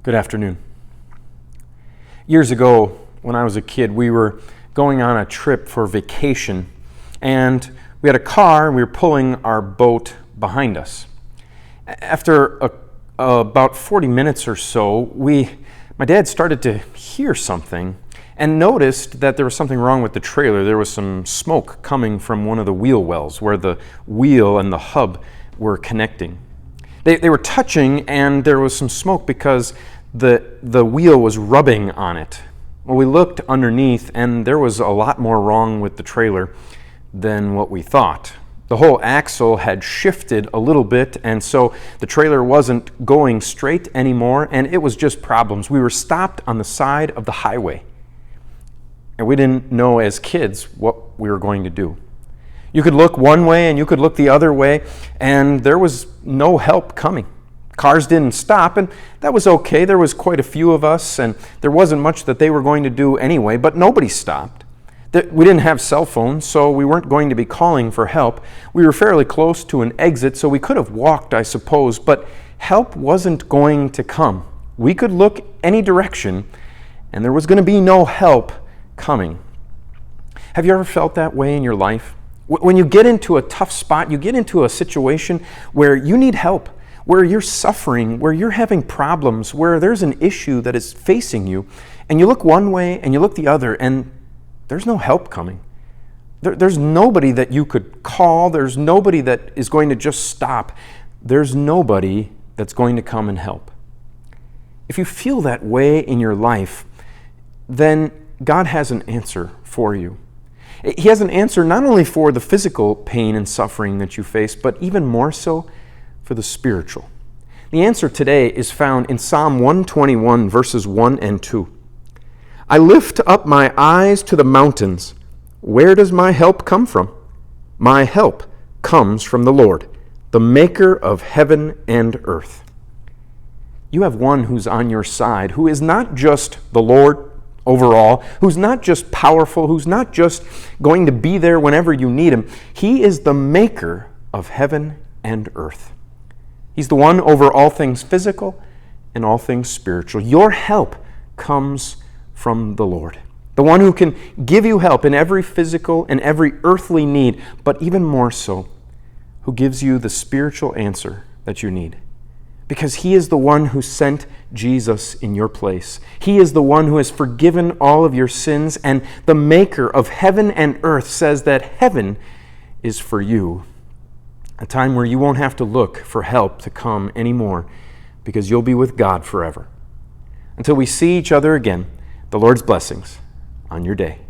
Good afternoon. Years ago, when I was a kid, we were going on a trip for vacation, and we had a car, and we were pulling our boat behind us. After about 40 minutes or so, my dad started to hear something and noticed that there was something wrong with the trailer. There was some smoke coming from one of the wheel wells where the wheel and the hub were connecting. They were touching, and there was some smoke because the wheel was rubbing on it. Well, we looked underneath, and there was a lot more wrong with the trailer than what we thought. The whole axle had shifted a little bit, and so the trailer wasn't going straight anymore, and it was just problems. We were stopped on the side of the highway, and we didn't know as kids what we were going to do. You could look one way and you could look the other way, and there was no help coming. Cars didn't stop, and that was okay. There was quite a few of us, and there wasn't much that they were going to do anyway, but nobody stopped. We didn't have cell phones, so we weren't going to be calling for help. We were fairly close to an exit, so we could have walked, I suppose, but help wasn't going to come. We could look any direction, and there was going to be no help coming. Have you ever felt that way in your life? When you get into a tough spot, you get into a situation where you need help, where you're suffering, where you're having problems, where there's an issue that is facing you, and you look one way and you look the other, and there's no help coming. There's nobody that you could call. There's nobody that is going to just stop. There's nobody that's going to come and help. If you feel that way in your life, then God has an answer for you. He has an answer not only for the physical pain and suffering that you face, but even more so for the spiritual. The answer today is found in Psalm 121, verses 1 and 2. I lift up my eyes to the mountains. Where does my help come from? My help comes from the Lord, the maker of heaven and earth. You have one who's on your side, who is not just the Lord overall, who's not just powerful, who's not just going to be there whenever you need him. He is the maker of heaven and earth. He's the one over all things physical and all things spiritual. Your help comes from the Lord, the one who can give you help in every physical and every earthly need, but even more so, who gives you the spiritual answer that you need. Because he is the one who sent Jesus in your place. He is the one who has forgiven all of your sins, and the maker of heaven and earth says that heaven is for you. A time where you won't have to look for help to come anymore, because you'll be with God forever. Until we see each other again, the Lord's blessings on your day.